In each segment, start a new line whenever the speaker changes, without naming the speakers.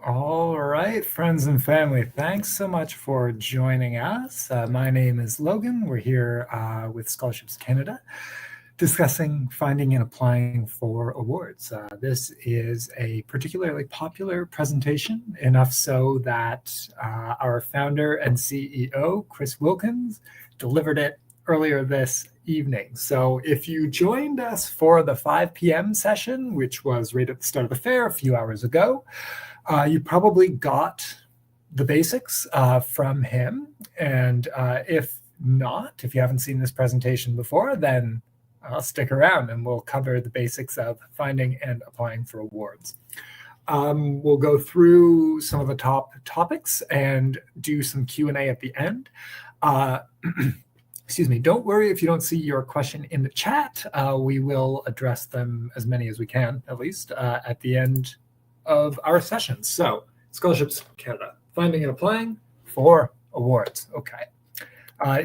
All right, friends and family, thanks so much for joining us. My name is Logan. We're here with Scholarships Canada discussing finding and applying for awards. This is a particularly popular presentation, enough so that our founder and CEO, Chris Wilkins, delivered it earlier this evening. So if you joined us for the 5 p.m. session, which was right at the start of the fair a few hours ago, you probably got the basics from him. And if not, if you haven't seen this presentation before, then I'll stick around and we'll cover the basics of finding and applying for awards. We'll go through some of the top topics and do some Q&A at the end. Excuse me, don't worry if you don't see your question in the chat. We will address them, as many as we can, at least, at the end of our sessions. So, Scholarships Canada, finding and applying for awards. Okay.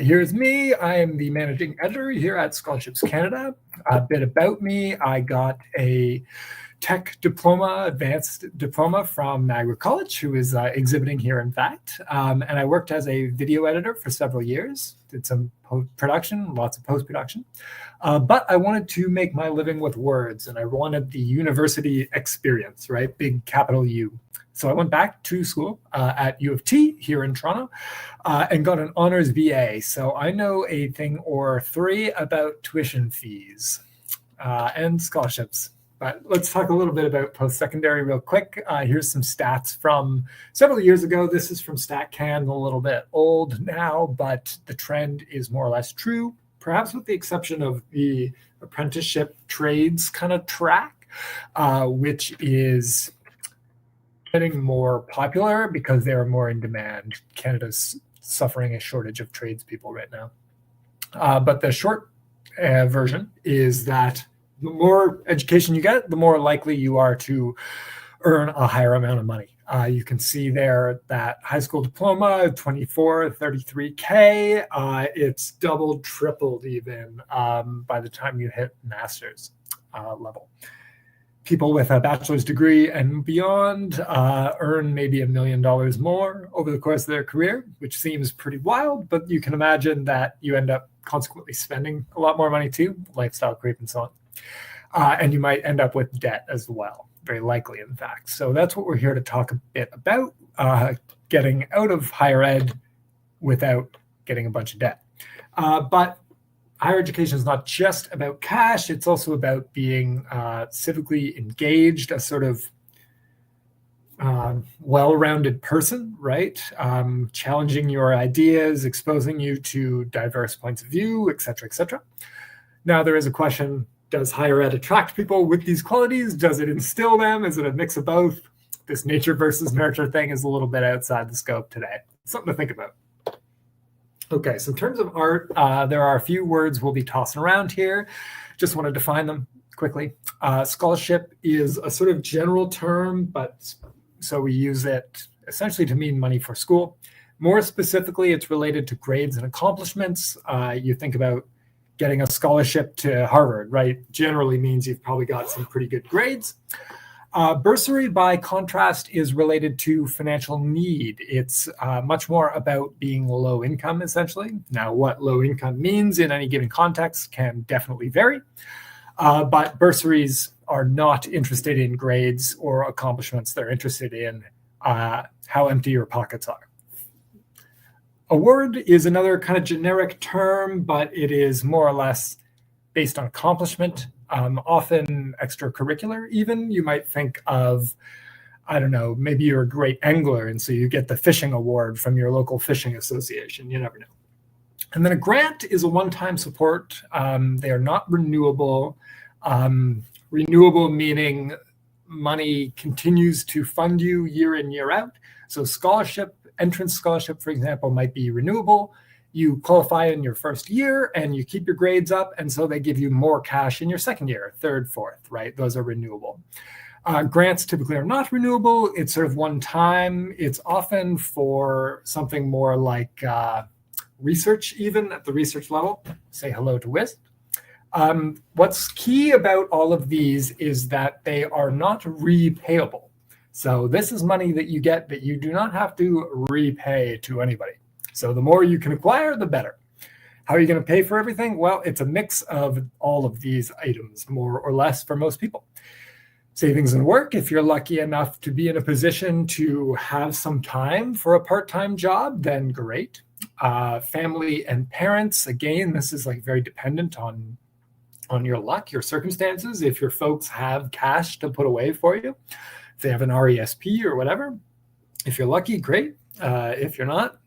Here's me. I am the managing editor here at Scholarships Canada. A bit about me. I got a tech diploma, advanced diploma from Niagara College, who is exhibiting here, in fact. And I worked as a video editor for several years, did some post-production, lots of post-production. But I wanted to make my living with words, and I wanted the university experience, right? Big capital U. So I went back to school at U of T here in Toronto and got an honors BA. So I know a thing or three about tuition fees and scholarships. But let's talk a little bit about post-secondary real quick. Here's some stats from several years ago. This is from StatCan, a little bit old now, but the trend is more or less true, perhaps with the exception of the apprenticeship trades kind of track, which is getting more popular because they are more in demand. Canada's suffering a shortage of tradespeople right now. But the short version is that the more education you get, the more likely you are to earn a higher amount of money. You can see there that high school diploma, 24, 33K. It's doubled, tripled even by the time you hit master's level. People with a bachelor's degree and beyond earn maybe $1 million more over the course of their career, which seems pretty wild, but you can imagine that you end up consequently spending a lot more money too, lifestyle creep and so on. And you might end up with debt as well, very likely, in fact. So that's what we're here to talk a bit about, getting out of higher ed without getting a bunch of debt. But higher education is not just about cash. It's also about being civically engaged, a sort of well-rounded person, right? Challenging your ideas, exposing you to diverse points of view, et cetera, et cetera. Now, there is a question, does higher ed attract people with these qualities? Does it instill them? Is it a mix of both? This nature versus nurture thing is a little bit outside the scope today. Something to think about. Okay, so in terms of art, there are a few words we'll be tossing around here. Just want to define them quickly. Scholarship is a sort of general term, but so we use it essentially to mean money for school. More specifically, it's related to grades and accomplishments. You think about getting a scholarship to Harvard, right? Generally means you've probably got some pretty good grades. Bursary, by contrast, is related to financial need. It's much more about being low income, essentially. Now, what low income means in any given context can definitely vary. But bursaries are not interested in grades or accomplishments. They're interested in how empty your pockets are. Award is another kind of generic term, but it is more or less based on accomplishment, often extracurricular even. You might think of, I don't know, maybe you're a great angler, and so you get the fishing award from your local fishing association. You never know. And then a grant is a one-time support. They are not renewable. Renewable meaning money continues to fund you year in, year out. So scholarship, entrance scholarship, for example, might be renewable. You qualify in your first year and you keep your grades up, and so they give you more cash in your second year, third, fourth, right? Those are renewable. Grants typically are not renewable. It's sort of one time. It's often for something more like research, even at the research level. Say hello to WISP. What's key about all of these is that they are not repayable. So this is money that you get that you do not have to repay to anybody. So the more you can acquire, the better. How are you going to pay for everything? Well, it's a mix of all of these items, more or less for most people. Savings and work, if you're lucky enough to be in a position to have some time for a part-time job, then great. Family and parents, again, this is like very dependent on your luck, your circumstances. If your folks have cash to put away for you, if they have an RESP or whatever, if you're lucky, great. If you're not,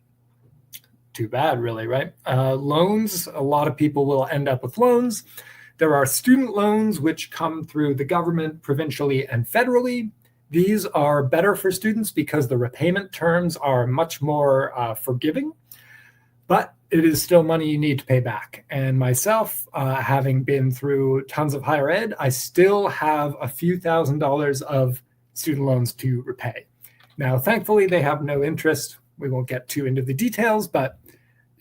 too bad, really, right? Loans, a lot of people will end up with loans. There are student loans which come through the government provincially and federally. These are better for students because the repayment terms are much more forgiving, but it is still money you need to pay back. And myself, having been through tons of higher ed, I still have a few $1,000s of student loans to repay. Now, thankfully, they have no interest. We won't get too into the details, but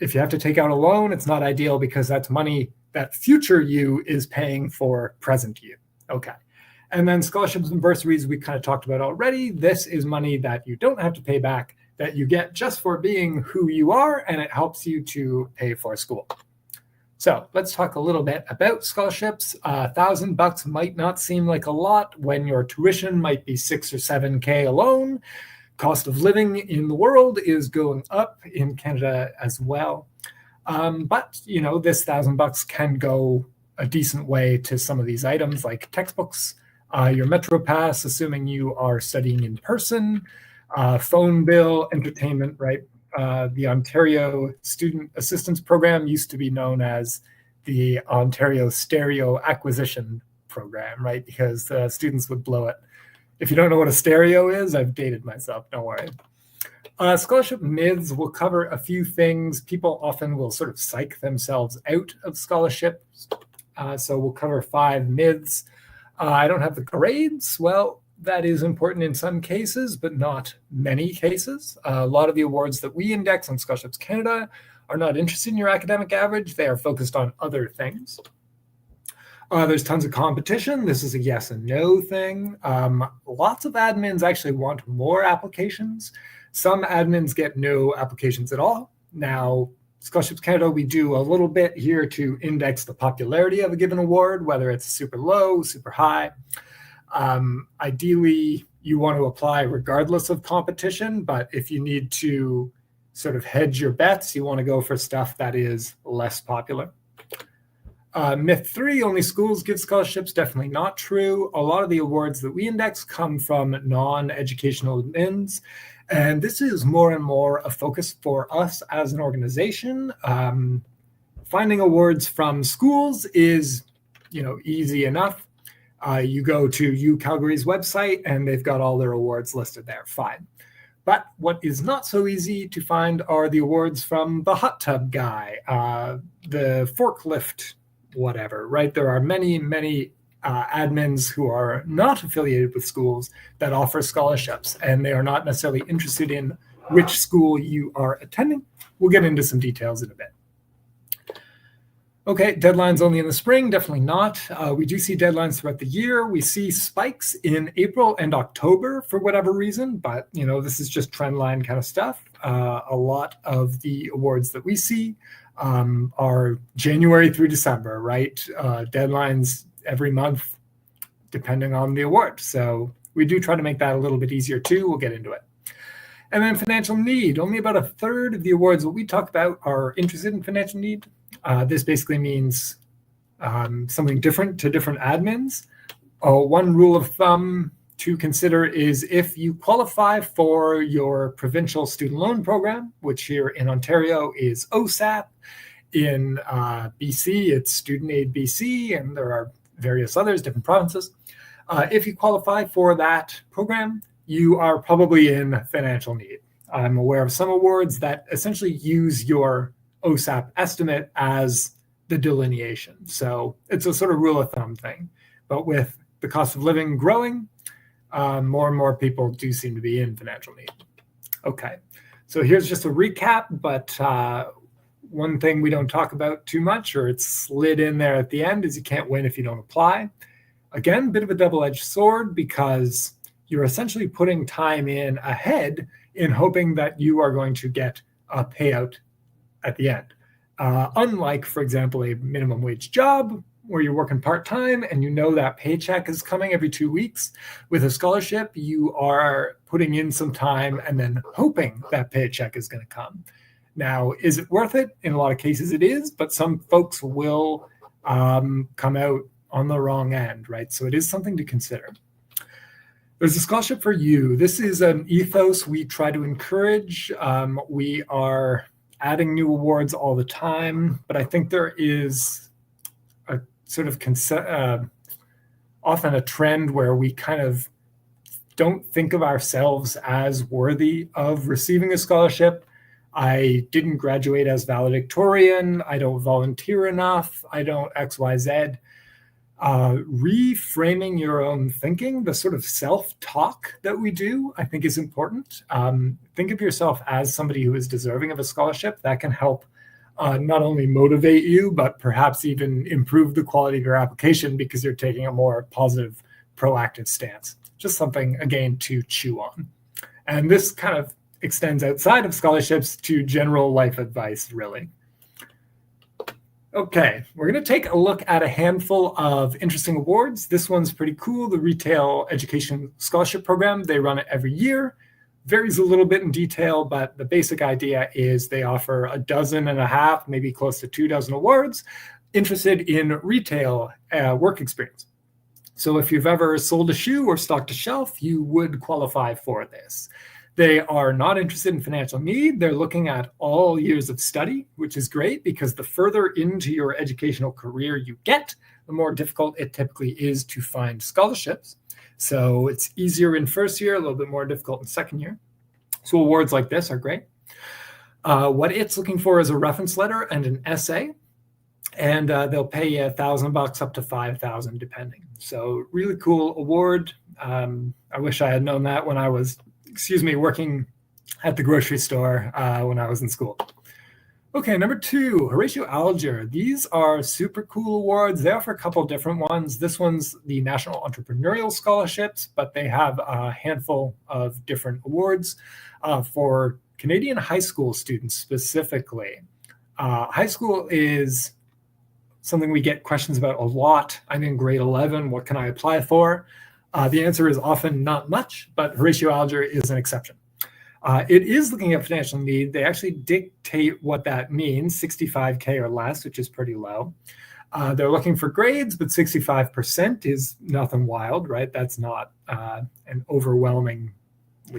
if you have to take out a loan, it's not ideal because that's money that future you is paying for present you. Okay. And then scholarships and bursaries, we kind of talked about already. This is money that you don't have to pay back, that you get just for being who you are, and it helps you to pay for school. So let's talk a little bit about scholarships. $1,000 might not seem like a lot when your tuition might be $6,000 or $7,000 alone. Cost of living in the world is going up in Canada as well. But, you know, this $1,000 can go a decent way to some of these items like textbooks, your Metro Pass, assuming you are studying in person, phone bill, entertainment, right? The Ontario Student Assistance Program used to be known as the Ontario Stereo Acquisition Program, right? Because students would blow it. If you don't know what a stereo is, I've dated myself, don't worry. Scholarship MIDs will cover a few things. People often will sort of psych themselves out of scholarships. So we'll cover 5 MIDs. I don't have the grades. Well, that is important in some cases, but not many cases. A lot of the awards that we index on Scholarships Canada are not interested in your academic average. They are focused on other things. There's tons of competition. This is a yes and no thing. Lots of admins actually want more applications. Some admins get no applications at all. Now, Scholarships Canada, we do a little bit here to index the popularity of a given award, whether it's super low, super high. Ideally, you want to apply regardless of competition, but if you need to sort of hedge your bets, you want to go for stuff that is less popular. Myth 3, only schools give scholarships, definitely not true. A lot of the awards that we index come from non-educational admins, and this is more and more a focus for us as an organization. Finding awards from schools is, easy enough. You go to UCalgary's website and they've got all their awards listed there, fine. But what is not so easy to find are the awards from the hot tub guy, the forklift, whatever, right? There are many, many admins who are not affiliated with schools that offer scholarships, and they are not necessarily interested in which school you are attending. We'll get into some details in a bit. Okay, deadlines only in the spring, definitely not. We do see deadlines throughout the year. We see spikes in April and October for whatever reason, but this is just trend line kind of stuff. A lot of the awards that we see are January through December, right? Deadlines every month, depending on the award. So we do try to make that a little bit easier too. We'll get into it. And then financial need. Only about a third of the awards that we talk about are interested in financial need. This basically means something different to different admins. One rule of thumb to consider is if you qualify for your provincial student loan program, which here in Ontario is OSAP. In BC, it's Student Aid BC, and there are various others, different provinces. If you qualify for that program, you are probably in financial need. I'm aware of some awards that essentially use your OSAP estimate as the delineation. So it's a sort of rule of thumb thing. But with the cost of living growing, more and more people do seem to be in financial need. Okay, so here's just a recap, but one thing we don't talk about too much, or it's slid in there at the end, is you can't win if you don't apply. Again, a bit of a double-edged sword because you're essentially putting time in ahead in hoping that you are going to get a payout at the end. Unlike, for example, a minimum wage job where you're working part-time and you know that paycheck is coming every 2 weeks, with a scholarship, you are putting in some time and then hoping that paycheck is going to come. Now, is it worth it? In a lot of cases it is, but some folks will come out on the wrong end, right? So it is something to consider. There's a scholarship for you. This is an ethos we try to encourage. We are adding new awards all the time, but I think there is a sort of often a trend where we kind of don't think of ourselves as worthy of receiving a scholarship. I didn't graduate as valedictorian. I don't volunteer enough. I don't XYZ. Reframing your own thinking, the sort of self-talk that we do, I think is important. Think of yourself as somebody who is deserving of a scholarship. That can help not only motivate you, but perhaps even improve the quality of your application because you're taking a more positive, proactive stance. Just something, again, to chew on. And this kind of extends outside of scholarships to general life advice, really. Okay, we're going to take a look at a handful of interesting awards. This one's pretty cool, the Retail Education Scholarship Program. They run it every year. Varies a little bit in detail, but the basic idea is they offer 12.5, maybe close to 24 awards, interested in retail work experience. So if you've ever sold a shoe or stocked a shelf, you would qualify for this. They are not interested in financial need. They're looking at all years of study, which is great because the further into your educational career you get, the more difficult it typically is to find scholarships. So it's easier in first year, a little bit more difficult in second year. So awards like this are great. What it's looking for is a reference letter and an essay. And they'll pay you $1,000 up to $5,000 depending. So really cool award. I wish I had known that when I was working at the grocery store when I was in school. Okay, number 2, Horatio Alger. These are super cool awards. They offer a couple different ones. This one's the National Entrepreneurial Scholarships, but they have a handful of different awards for Canadian high school students specifically. High school is something we get questions about a lot. I'm in grade 11. What can I apply for? The answer is often not much, but Horatio Alger is an exception. It is looking at financial need. They actually dictate what that means, 65K or less, which is pretty low. They're looking for grades, but 65% is nothing wild, right? That's not an overwhelmingly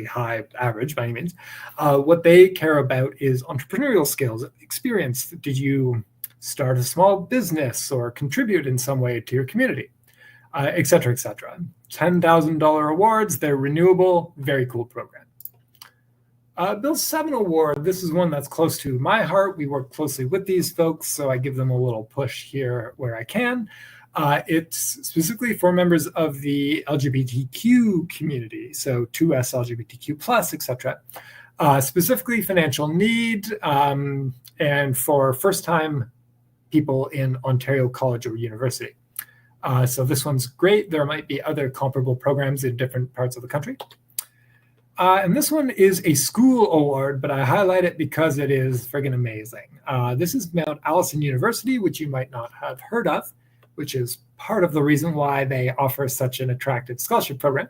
high average by any means. What they care about is entrepreneurial skills, experience. Did you start a small business or contribute in some way to your community? Et cetera, et cetera. $10,000 awards, they're renewable, very cool program. Bill 7 Award, this is one that's close to my heart. We work closely with these folks, so I give them a little push here where I can. It's specifically for members of the LGBTQ community, so 2S LGBTQ+, et cetera. Specifically financial need and for first-time people in Ontario College or University. So this one's great. There might be other comparable programs in different parts of the country. And this one is a school award, but I highlight it because it is friggin' amazing. This is Mount Allison University, which you might not have heard of, which is part of the reason why they offer such an attractive scholarship program.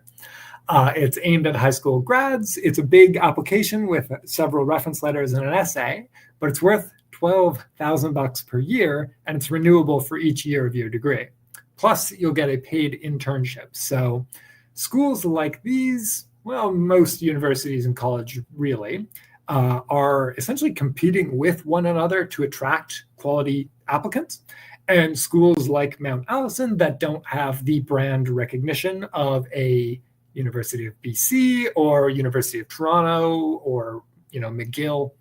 It's aimed at high school grads. It's a big application with several reference letters and an essay, but it's worth $12,000 per year, and it's renewable for each year of your degree. Plus, you'll get a paid internship. So schools like these, well, most universities and college really, are essentially competing with one another to attract quality applicants. And schools like Mount Allison that don't have the brand recognition of a University of BC or University of Toronto or McGill,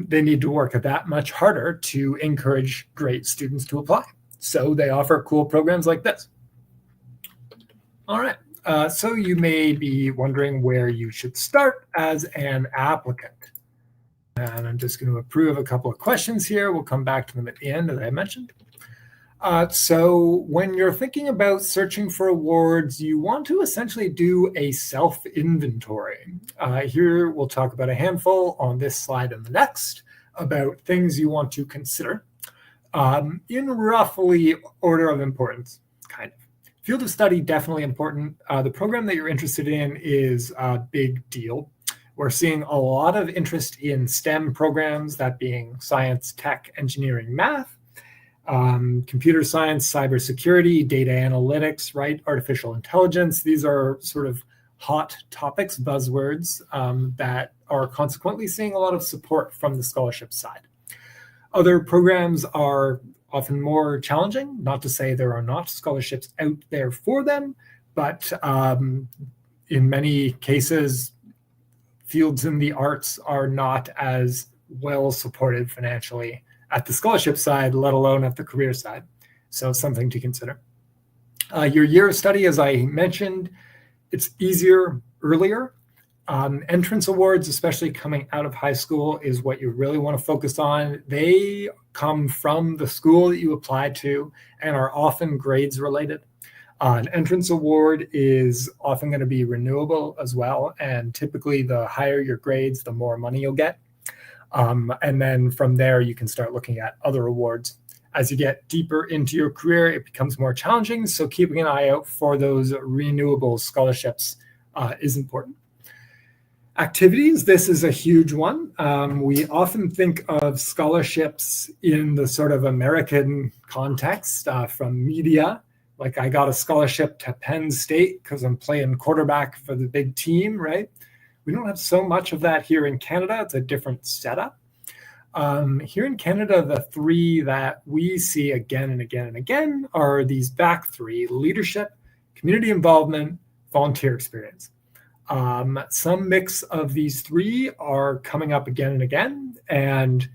they need to work that much harder to encourage great students to apply. So they offer cool programs like this. All right. So you may be wondering where you should start as an applicant. And I'm just going to approve a couple of questions here. We'll come back to them at the end, as I mentioned. So when you're thinking about searching for awards, you want to essentially do a self-inventory. Here we'll talk about a handful on this slide and the next about things you want to consider in roughly order of importance, kind of. Field of study, definitely important. The program that you're interested in is a big deal. We're seeing a lot of interest in STEM programs, that being science, tech, engineering, math, computer science, cybersecurity, data analytics, right? Artificial intelligence. These are sort of hot topics, buzzwords that are consequently seeing a lot of support from the scholarship side. Other programs are often more challenging, not to say there are not scholarships out there for them, but in many cases, fields in the arts are not as well supported financially at the scholarship side, let alone at the career side. So something to consider. Your year of study, as I mentioned, it's easier earlier. Entrance awards, especially coming out of high school, is what you really want to focus on. They come from the school that you apply to and are often grades related. An entrance award is often going to be renewable as well. And typically the higher your grades, the more money you'll get. And then from there, you can start looking at other awards. As you get deeper into your career, it becomes more challenging. So keeping an eye out for those renewable scholarships is important. Activities, this is a huge one. We often think of scholarships in the sort of American context from media. Like I got a scholarship to Penn State because I'm playing quarterback for the big team, right? We don't have so much of that here in Canada. It's a different setup. Here in Canada, the three that we see again and again and again are these back three: leadership, community involvement, volunteer experience. Some mix of these three are coming up again and again, and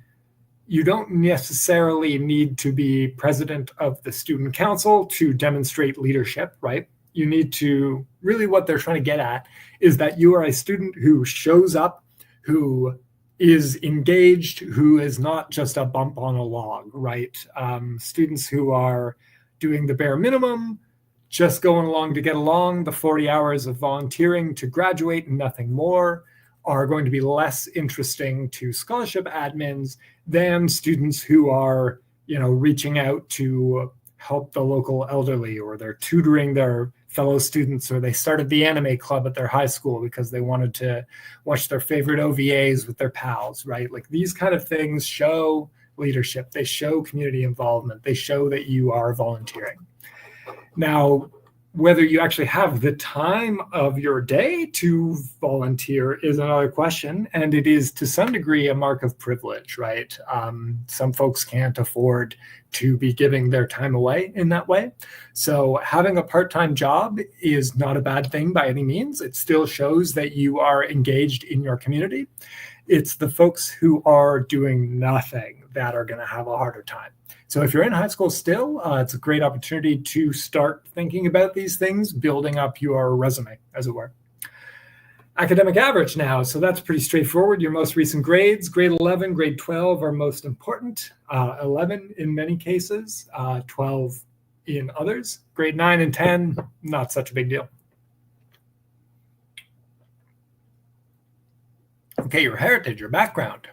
you don't necessarily need to be president of the student council to demonstrate leadership, right? You need to, really what they're trying to get at is that you are a student who shows up, who is engaged, who is not just a bump on a log, right? Students who are doing the bare minimum, just going along to get along, the 40 hours of volunteering to graduate and nothing more, are going to be less interesting to scholarship admins than students who are, reaching out to help the local elderly, or they're tutoring their fellow students, or they started the anime club at their high school because they wanted to watch their favorite OVAs with their pals, right? Like these kind of things show leadership. They show community involvement. They show that you are volunteering. Now, whether you actually have the time of your day to volunteer is another question. And it is to some degree a mark of privilege, right? Some folks can't afford to be giving their time away in that way. So having a part-time job is not a bad thing by any means. It still shows that you are engaged in your community. It's the folks who are doing nothing that are going to have a harder time. So if you're in high school still, it's a great opportunity to start thinking about these things, building up your resume, as it were. Academic average now. So that's pretty straightforward. Your most recent grades, grade 11, grade 12 are most important. 11 in many cases, 12 in others. Grade 9 and 10, not such a big deal. Okay, your heritage, your background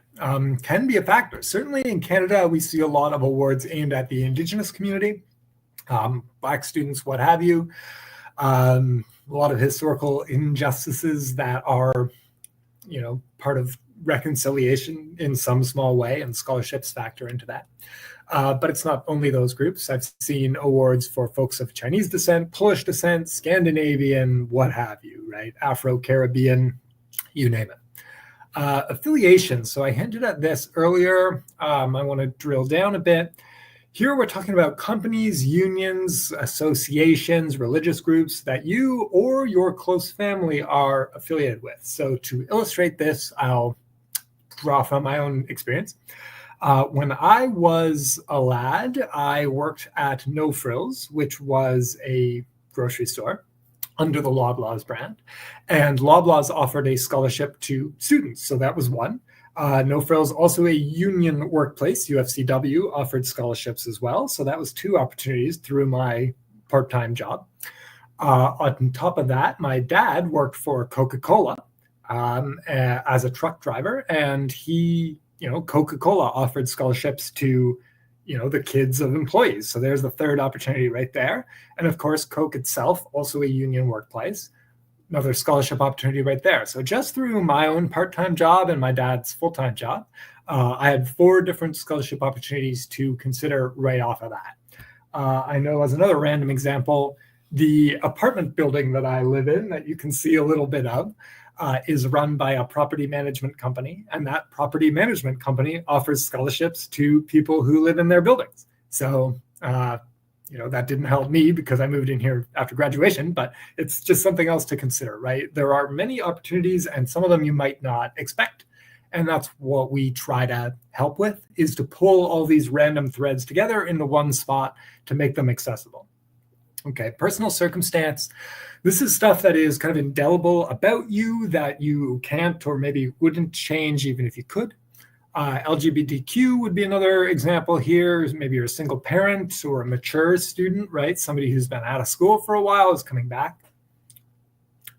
can be a factor. Certainly in Canada, we see a lot of awards aimed at the Indigenous community, Black students, what have you. A lot of historical injustices that are, part of reconciliation in some small way, and scholarships factor into that. But it's not only those groups. I've seen awards for folks of Chinese descent, Polish descent, Scandinavian, what have you, right? Afro-Caribbean, you name it. Affiliation. So I hinted at this earlier. I want to drill down a bit. Here we're talking about companies, unions, associations, religious groups that you or your close family are affiliated with. So to illustrate this, I'll draw from my own experience. When I was a lad, I worked at No Frills, which was a grocery store under the Loblaws brand. And Loblaws offered a scholarship to students. So that was one. No Frills, also a union workplace. UFCW offered scholarships as well. So that was 2 opportunities through my part-time job. On top of that, my dad worked for Coca-Cola as a truck driver, and Coca-Cola offered scholarships to, the kids of employees. So there's the 3rd opportunity right there. And of course, Coke itself, also a union workplace, another scholarship opportunity right there. So just through my own part-time job and my dad's full-time job, I had 4 different scholarship opportunities to consider right off of that. I know, as another random example, the apartment building that I live in, that you can see a little bit of, is run by a property management company. And that property management company offers scholarships to people who live in their buildings. So, that didn't help me because I moved in here after graduation, but it's just something else to consider, right? There are many opportunities, and some of them you might not expect. And that's what we try to help with, is to pull all these random threads together into one spot to make them accessible. Okay, personal circumstance. This is stuff that is kind of indelible about you that you can't or maybe wouldn't change even if you could. LGBTQ would be another example here. Maybe you're a single parent or a mature student, right? Somebody who's been out of school for a while is coming back.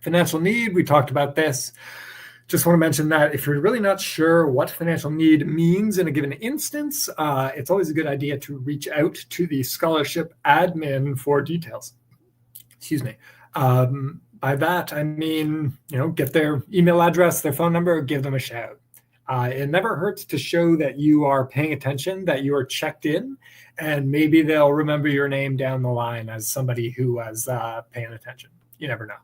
Financial need, we talked about this. Just want to mention that if you're really not sure what financial need means in a given instance, it's always a good idea to reach out to the scholarship admin for details. Excuse me. By that, I mean, get their email address, their phone number, give them a shout. It never hurts to show that you are paying attention, that you are checked in, and maybe they'll remember your name down the line as somebody who was paying attention. You never know.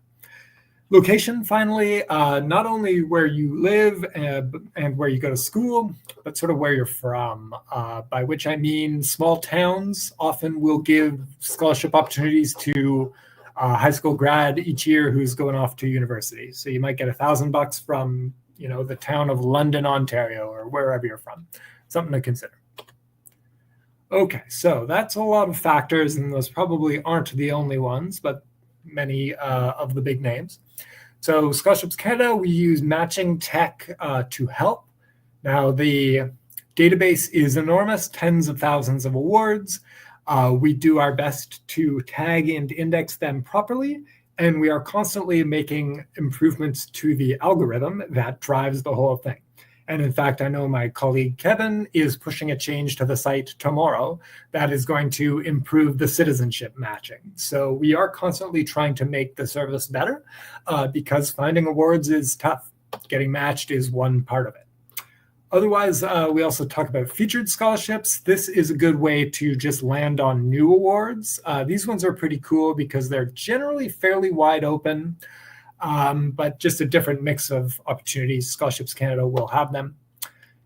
Location, finally, not only where you live and where you go to school, but sort of where you're from, by which I mean small towns often will give scholarship opportunities to a high school grad each year who's going off to university. So you might get $1,000 from, the town of London, Ontario, or wherever you're from. Something to consider. Okay, so that's a lot of factors, and those probably aren't the only ones, but many of the big names. So Scholarships Canada, we use matching tech to help. Now, the database is enormous, tens of thousands of awards. We do our best to tag and index them properly, and we are constantly making improvements to the algorithm that drives the whole thing. And in fact, I know my colleague Kevin is pushing a change to the site tomorrow that is going to improve the citizenship matching. So we are constantly trying to make the service better because finding awards is tough. Getting matched is one part of it. Otherwise, we also talk about featured scholarships. This is a good way to just land on new awards. These ones are pretty cool because they're generally fairly wide open. But just a different mix of opportunities. Scholarships Canada will have them.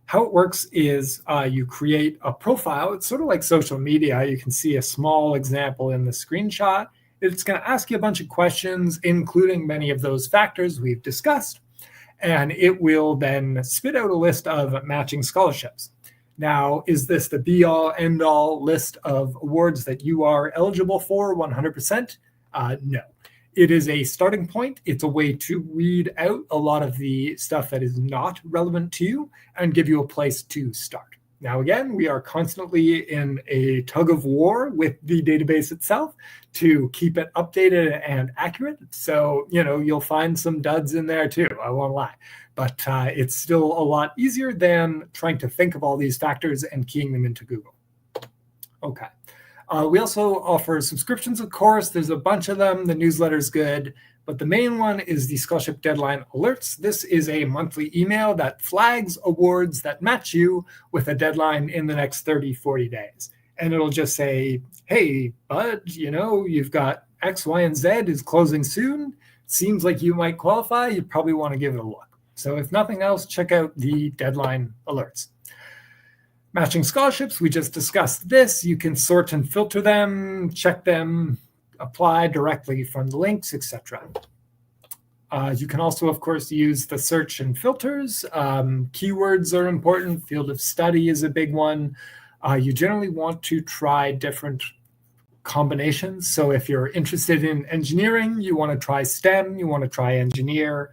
How it works is you create a profile. It's sort of like social media. You can see a small example in the screenshot. It's going to ask you a bunch of questions, including many of those factors we've discussed. And it will then spit out a list of matching scholarships. Now, is this the be-all, end-all list of awards that you are eligible for 100%? No. It is a starting point. It's a way to weed out a lot of the stuff that is not relevant to you and give you a place to start. Now, again, we are constantly in a tug of war with the database itself to keep it updated and accurate. So, you'll find some duds in there too, I won't lie. But it's still a lot easier than trying to think of all these factors and keying them into Google. Okay. We also offer subscriptions, of course. There's a bunch of them. The newsletter is good. But the main one is the Scholarship Deadline Alerts. This is a monthly email that flags awards that match you with a deadline in the next 30, 40 days. And it'll just say, hey, bud, you've got X, Y, and Z is closing soon. Seems like you might qualify. You probably want to give it a look. So if nothing else, check out the Deadline Alerts. Matching scholarships, we just discussed this. You can sort and filter them, check them, apply directly from the links, etc. You can also, of course, use the search and filters. Keywords are important. Field of study is a big one. You generally want to try different combinations. So if you're interested in engineering, you want to try STEM, you want to try engineer.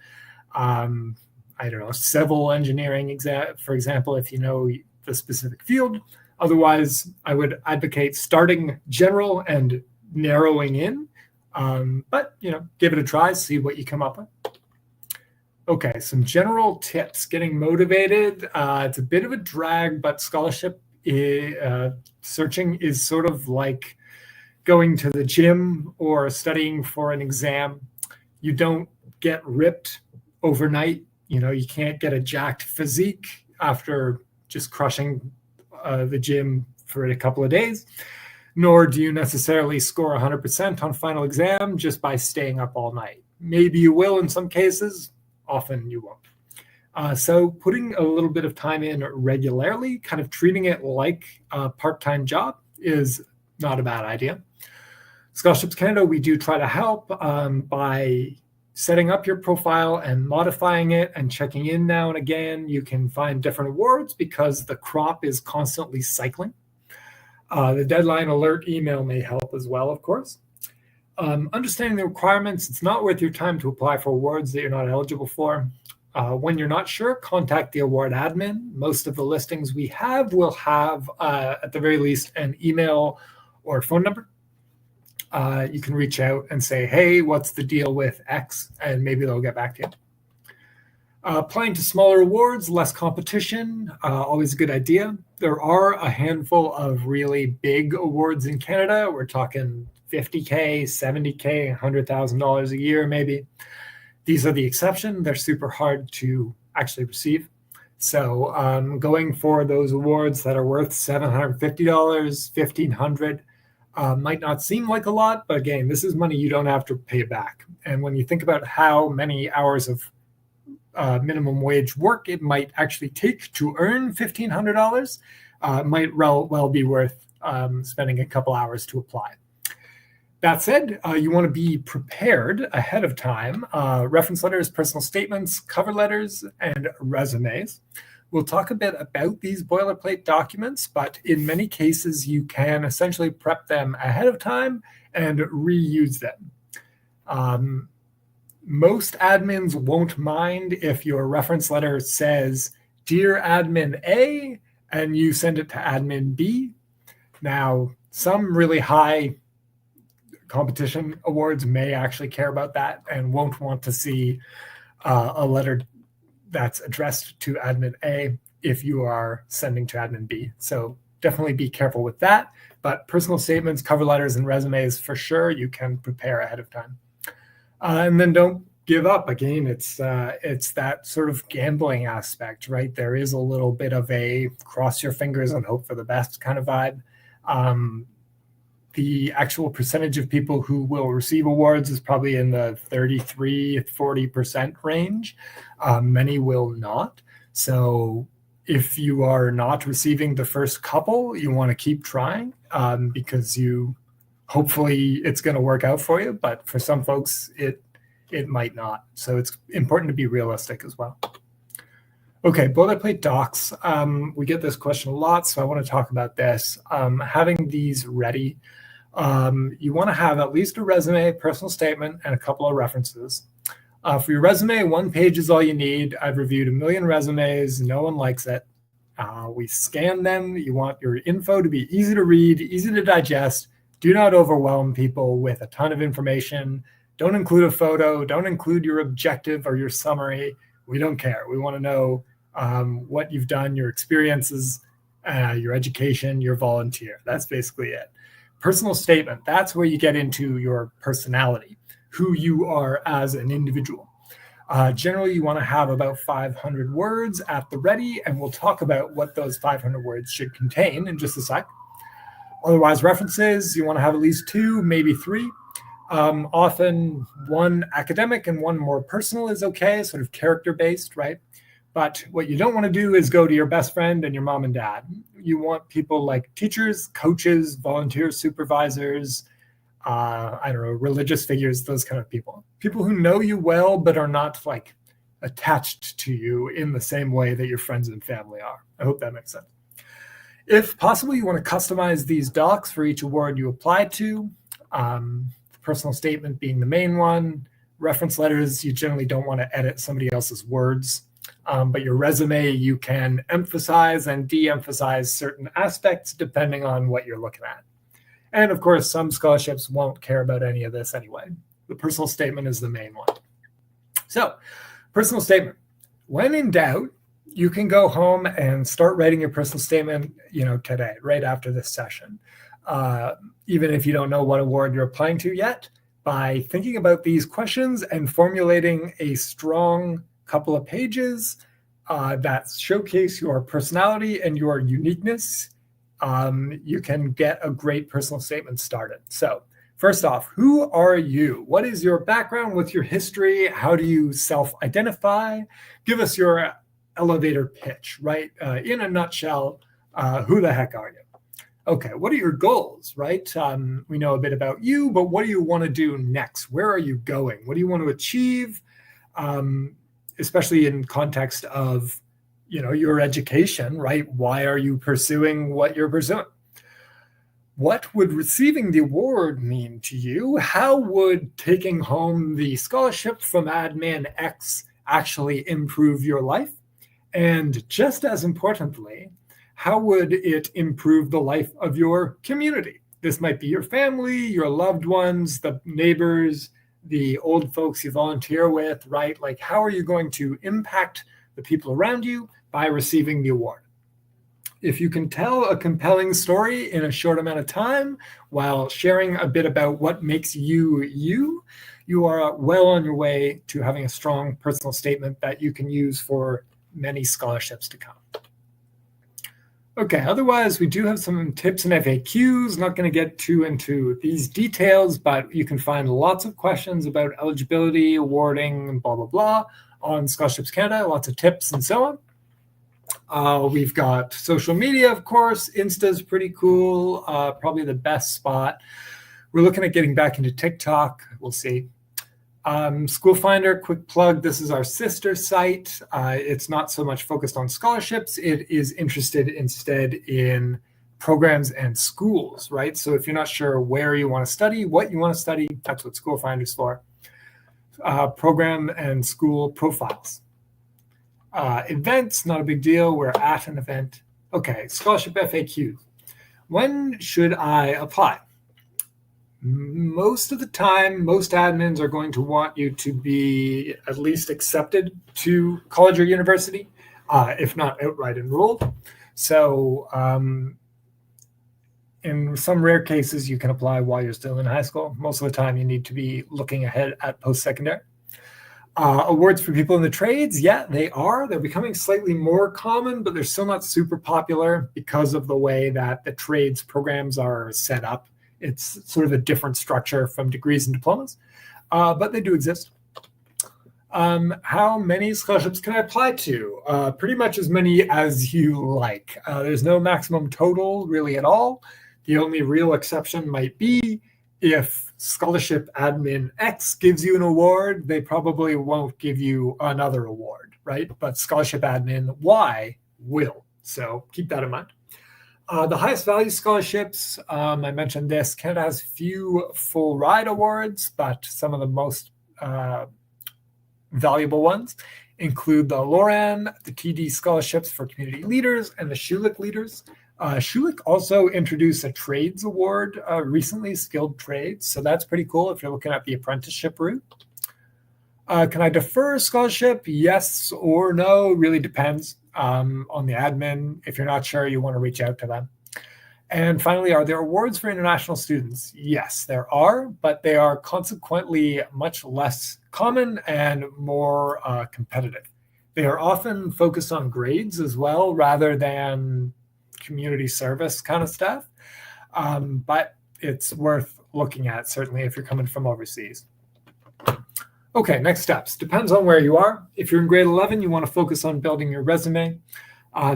I don't know, civil engineering exam, for example, if you know the specific field. Otherwise, I would advocate starting general and narrowing in, but give it a try, see what you come up with. Okay, some general tips. Getting motivated. It's a bit of a drag, but scholarship searching is sort of like going to the gym or studying for an exam. You don't get ripped overnight. You can't get a jacked physique after just crushing the gym for a couple of days, nor do you necessarily score 100% on final exam just by staying up all night. Maybe you will in some cases, often you won't. So putting a little bit of time in regularly, kind of treating it like a part-time job, is not a bad idea. Scholarships Canada, we do try to help by setting up your profile and modifying it and checking in now and again. You can find different awards because the crop is constantly cycling. The deadline alert email may help as well, of course. Understanding the requirements, it's not worth your time to apply for awards that you're not eligible for. When you're not sure, contact the award admin. Most of the listings we have will have, at the very least, an email or phone number. You can reach out and say, hey, what's the deal with X? And maybe they'll get back to you. Applying to smaller awards, less competition, always a good idea. There are a handful of really big awards in Canada. We're talking $50K, $70K, $100,000 a year, maybe. These are the exception. They're super hard to actually receive. So going for those awards that are worth $750, $1,500 might not seem like a lot, but again, this is money you don't have to pay back. And when you think about how many hours of minimum wage work it might actually take to earn $1,500, it might well be worth spending a couple hours to apply. That said, you want to be prepared ahead of time. Reference letters, personal statements, cover letters, and resumes. We'll talk a bit about these boilerplate documents, but in many cases, you can essentially prep them ahead of time and reuse them. Most admins won't mind if your reference letter says, Dear Admin A, and you send it to Admin B. Now, some really high competition awards may actually care about that and won't want to see a letter that's addressed to Admin A if you are sending to Admin B. So definitely be careful with that. But personal statements, cover letters, and resumes, for sure, you can prepare ahead of time. And then don't give up. Again, it's that sort of gambling aspect, right? There is a little bit of a cross your fingers and hope for the best kind of vibe. The actual percentage of people who will receive awards is probably in the 33-40% range. Many will not. So if you are not receiving the first couple, you want to keep trying because hopefully it's going to work out for you. But for some folks, it might not. So it's important to be realistic as well. Okay, boilerplate docs. We get this question a lot, so I want to talk about this. Having these ready. You want to have at least a resume, personal statement, and a couple of references. For your resume, 1 page is all you need. I've reviewed 1 million resumes. No one likes it. We scan them. You want your info to be easy to read, easy to digest. Do not overwhelm people with a ton of information. Don't include a photo. Don't include your objective or your summary. We don't care. We want to know what you've done, your experiences, your education, your volunteer. That's basically it. Personal statement, that's where you get into your personality, who you are as an individual. Generally, you want to have about 500 words at the ready, and we'll talk about what those 500 words should contain in just a sec. Otherwise, references, you want to have at least 2, maybe 3. Often 1 academic and 1 more personal is okay, sort of character-based, right? But what you don't want to do is go to your best friend and your mom and dad. You want people like teachers, coaches, volunteers, supervisors, religious figures, those kind of people. People who know you well, but are not like attached to you in the same way that your friends and family are. I hope that makes sense. If possible, you want to customize these docs for each award you apply to. The personal statement being the main one. Reference letters, you generally don't want to edit somebody else's words. But your resume, you can emphasize and de-emphasize certain aspects depending on what you're looking at. And of course, some scholarships won't care about any of this anyway. The personal statement is the main one. So, personal statement. When in doubt, you can go home and start writing your personal statement, today, right after this session. Even if you don't know what award you're applying to yet, by thinking about these questions and formulating a strong couple of pages that showcase your personality and your uniqueness, you can get a great personal statement started. So first off, who are you? What is your background? What's your history? How do you self-identify? Give us your elevator pitch, right? In a nutshell, who the heck are you? Okay, what are your goals, right? We know a bit about you, but what do you want to do next? Where are you going? What do you want to achieve? Especially in context of, your education, right? Why are you pursuing what you're pursuing? What would receiving the award mean to you? How would taking home the scholarship from Admin X actually improve your life? And just as importantly, how would it improve the life of your community? This might be your family, your loved ones, the neighbors, the old folks you volunteer with, right? Like, how are you going to impact the people around you by receiving the award? If you can tell a compelling story in a short amount of time while sharing a bit about what makes you you, you are well on your way to having a strong personal statement that you can use for many scholarships to come. Okay, otherwise we do have some tips and FAQs. Not going to get too into these details, but you can find lots of questions about eligibility, awarding, blah, blah, blah on Scholarships Canada, lots of tips and so on. We've got social media, of course. Insta's pretty cool, probably the best spot. We're looking at getting back into TikTok. We'll see. School Finder, quick plug. This is our sister site. It's not so much focused on scholarships. It is interested instead in programs and schools, right? So if you're not sure where you want to study, what you want to study, that's what School Finder's for. Program and school profiles. Events, not a big deal. We're at an event. Okay, scholarship FAQ. When should I apply? Most of the time, most admins are going to want you to be at least accepted to college or university, if not outright enrolled. So in some rare cases, you can apply while you're still in high school. Most of the time, you need to be looking ahead at post-secondary. Awards for people in the trades, yeah, they are. They're becoming slightly more common, but they're still not super popular because of the way that the trades programs are set up. It's sort of a different structure from degrees and diplomas, but they do exist. How many scholarships can I apply to? Pretty much as many as you like. There's no maximum total really at all. The only real exception might be if Scholarship Admin X gives you an award, they probably won't give you another award, right? But Scholarship Admin Y will. So keep that in mind. The highest value scholarships, I mentioned this, Canada has few full ride awards, but some of the most valuable ones include the Loran, the TD scholarships for community leaders, and the Schulich leaders. Schulich also introduced a trades award recently, skilled trades. So that's pretty cool if you're looking at the apprenticeship route. Can I defer a scholarship? Yes or no, really depends on the admin. If you're not sure, you want to reach out to them. And finally, are there awards for international students? Yes, there are, but they are consequently much less common and more competitive. They are often focused on grades as well, rather than community service kind of stuff. But it's worth looking at, certainly if you're coming from overseas. Okay, next steps. Depends on where you are. If you're in grade 11, you want to focus on building your resume.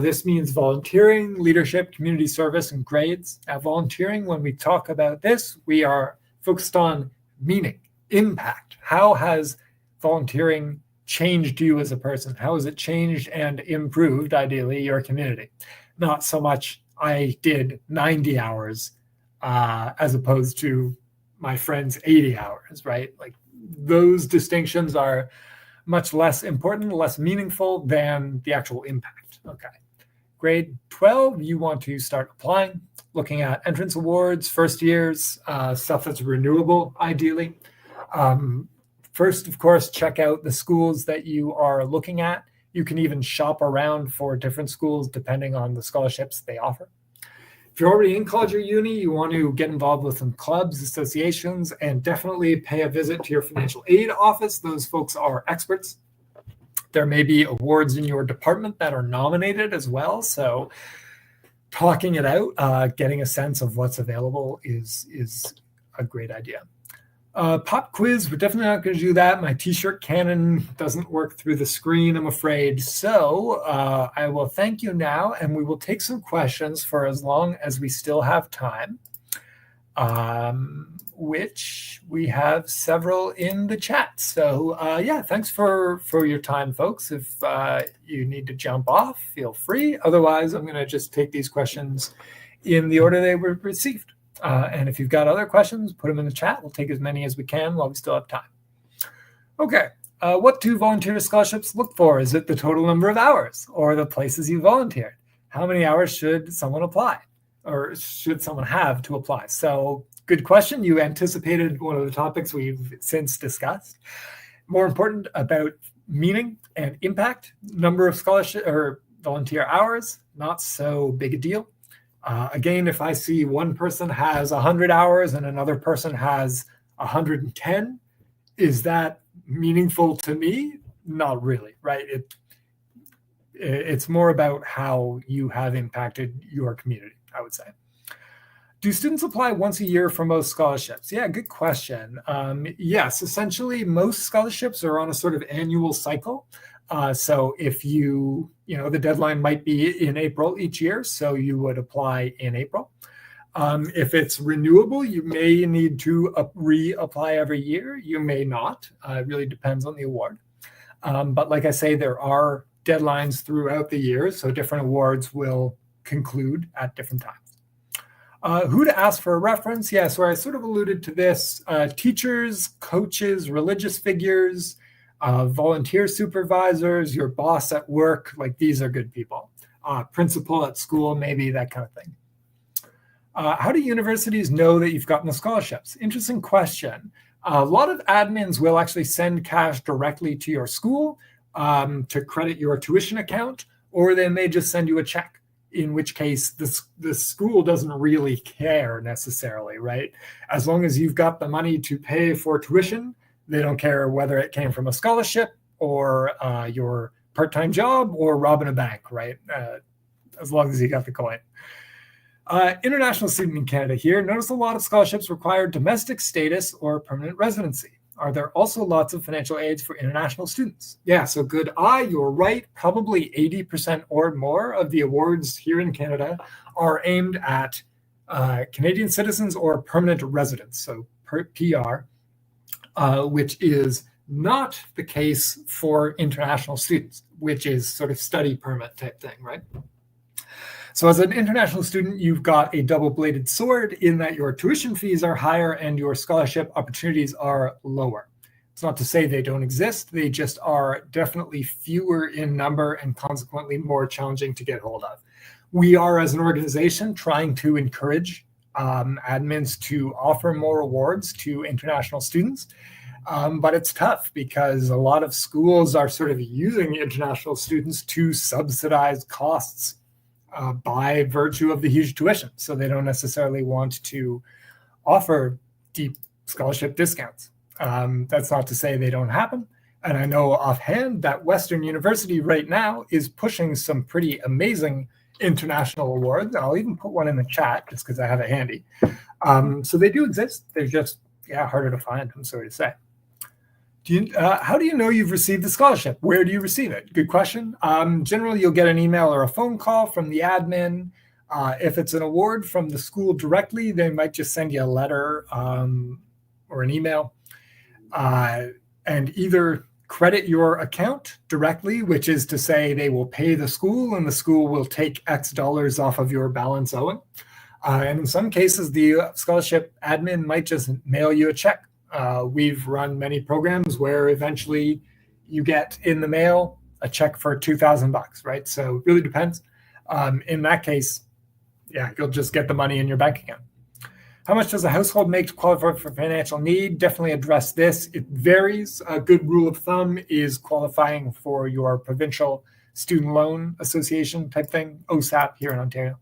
This means volunteering, leadership, community service, and grades. At volunteering, when we talk about this, we are focused on meaning, impact. How has volunteering changed you as a person? How has it changed and improved, ideally, your community? Not so much I did 90 hours as opposed to my friend's 80 hours, right? Like those distinctions are much less important, less meaningful than the actual impact. Okay. Grade 12, you want to start applying, looking at entrance awards, first years, stuff that's renewable, ideally. First, of course, check out the schools that you are looking at. You can even shop around for different schools depending on the scholarships they offer. If you're already in college or uni, you want to get involved with some clubs, associations, and definitely pay a visit to your financial aid office. Those folks are experts. There may be awards in your department that are nominated as well. So talking it out, getting a sense of what's available is a great idea. Pop quiz, we're definitely not going to do that. My t-shirt cannon doesn't work through the screen, I'm afraid. So I will thank you now, and we will take some questions for as long as we still have time, which we have several in the chat. So yeah, thanks for your time, folks. If you need to jump off, feel free. Otherwise, I'm going to just take these questions in the order they were received. And if you've got other questions, put them in the chat. We'll take as many as we can while we still have time. Okay. What do volunteer scholarships look for? Is it the total number of hours or the places you volunteered? How many hours should someone apply or should someone have to apply? So good question. You anticipated one of the topics we've since discussed. More important about meaning and impact, number of scholarship or volunteer hours, not so big a deal. Again, if I see one person has 100 hours and another person has 110, is that meaningful to me? Not really, right? It's more about how you have impacted your community, I would say. Do students apply once a year for most scholarships? Yeah, good question. Yes, essentially most scholarships are on a sort of annual cycle. So if the deadline might be in April each year, so you would apply in April. If it's renewable, you may need to reapply every year. You may not. It really depends on the award. But like I say, there are deadlines throughout the year, so different awards will conclude at different times. Who to ask for a reference? Yeah, so I sort of alluded to this. Teachers, coaches, religious figures, volunteer supervisors, your boss at work, like these are good people. Principal at school, maybe that kind of thing. How do universities know that you've gotten the scholarships? Interesting question. A lot of admins will actually send cash directly to your school to credit your tuition account, or they may just send you a check, in which case the school doesn't really care necessarily, right? As long as you've got the money to pay for tuition, they don't care whether it came from a scholarship or your part-time job or robbing a bank, right? As long as you got the coin. International student in Canada here. Notice a lot of scholarships require domestic status or permanent residency. Are there also lots of financial aids for international students? Yeah, so good eye, you're right. Probably 80% or more of the awards here in Canada are aimed at Canadian citizens or permanent residents, so PR. Which is not the case for international students, which is sort of study permit type thing, right? So as an international student, you've got a double-bladed sword in that your tuition fees are higher and your scholarship opportunities are lower. It's not to say they don't exist, they just are definitely fewer in number and consequently more challenging to get hold of. We are, as an organization, trying to encourage admins to offer more awards to international students. But it's tough because a lot of schools are sort of using international students to subsidize costs by virtue of the huge tuition. So they don't necessarily want to offer deep scholarship discounts. That's not to say they don't happen. And I know offhand that Western University right now is pushing some pretty amazing international awards. I'll even put one in the chat just because I have it handy. So they do exist. They're just harder to find, I'm sorry to say. How do you know you've received the scholarship? Where do you receive it? Good question. Generally, you'll get an email or a phone call from the admin. If it's an award from the school directly, they might just send you a letter or an email and either credit your account directly, which is to say they will pay the school and the school will take X dollars off of your balance owing. And in some cases, the scholarship admin might just mail you a check. We've run many programs where eventually, you get in the mail a check for $2,000, right? So it really depends. In that case, yeah, you'll just get the money in your bank account. How much does a household make to qualify for financial need? Definitely address this. It varies. A good rule of thumb is qualifying for your provincial student loan association type thing, OSAP here in Ontario.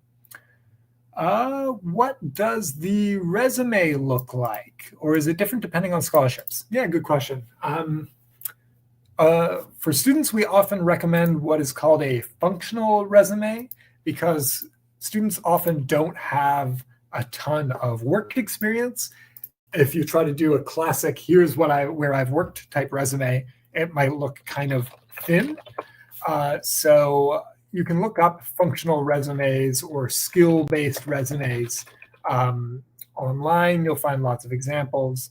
What does the resume look like? Or is it different depending on scholarships? Yeah, good question. For students, we often recommend what is called a functional resume because students often don't have a ton of work experience. If you try to do a classic, here's where I've worked type resume, it might look kind of thin. So you can look up functional resumes or skill-based resumes online. You'll find lots of examples.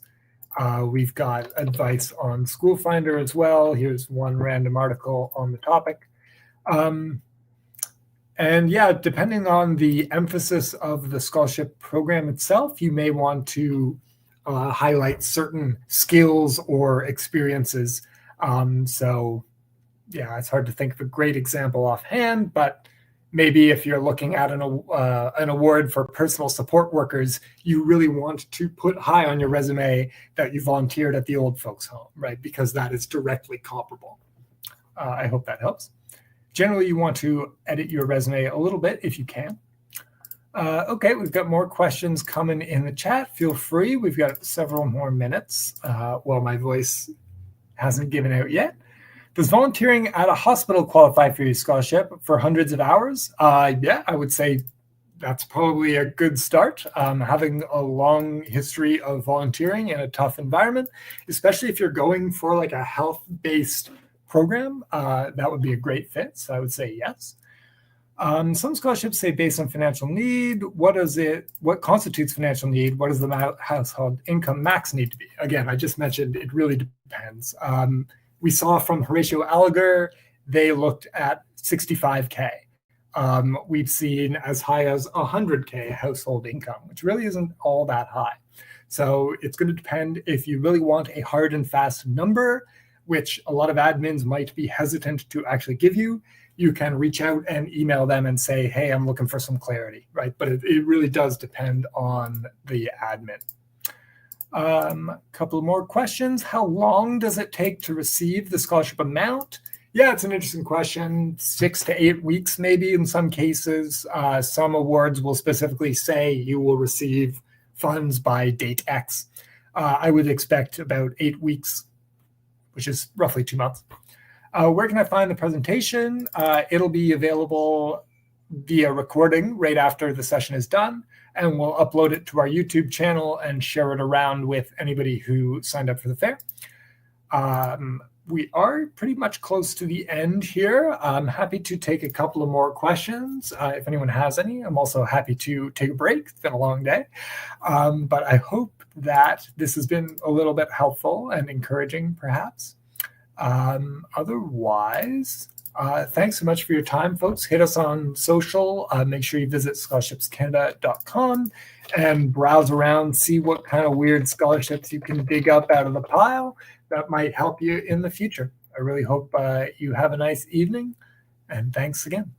We've got advice on School Finder as well. Here's one random article on the topic. And yeah, depending on the emphasis of the scholarship program itself, you may want to highlight certain skills or experiences. So yeah, it's hard to think of a great example offhand, but maybe if you're looking at an award for personal support workers, you really want to put high on your resume that you volunteered at the old folks' home, right? Because that is directly comparable. I hope that helps. Generally, you want to edit your resume a little bit if you can. Okay, we've got more questions coming in the chat. Feel free. We've got several more minutes while my voice hasn't given out yet. Does volunteering at a hospital qualify for your scholarship for hundreds of hours? Yeah, I would say that's probably a good start. Having a long history of volunteering in a tough environment, especially if you're going for like a health-based program, that would be a great fit. So I would say yes. Some scholarships say based on financial need. What constitutes financial need? What does the household income max need to be? Again, I just mentioned it really depends. We saw from Horatio Alger, they looked at 65K. We've seen as high as 100K household income, which really isn't all that high. So it's going to depend if you really want a hard and fast number, which a lot of admins might be hesitant to actually give you. You can reach out and email them and say, hey, I'm looking for some clarity, right? But it really does depend on the admin. A couple more questions. How long does it take to receive the scholarship amount? Yeah, it's an interesting question. 6 to 8 weeks, maybe in some cases. Some awards will specifically say you will receive funds by date X. I would expect about 8 weeks, which is roughly 2 months. Where can I find the presentation? It'll be available via recording right after the session is done, and we'll upload it to our YouTube channel and share it around with anybody who signed up for the fair. We are pretty much close to the end here. I'm happy to take a couple of more questions if anyone has any. I'm also happy to take a break. It's been a long day. But I hope that this has been a little bit helpful and encouraging, perhaps. Otherwise, thanks so much for your time, folks. Hit us on social. Make sure you visit ScholarshipsCanada.com and browse around, see what kind of weird scholarships you can dig up out of the pile that might help you in the future. I really hope you have a nice evening, and thanks again.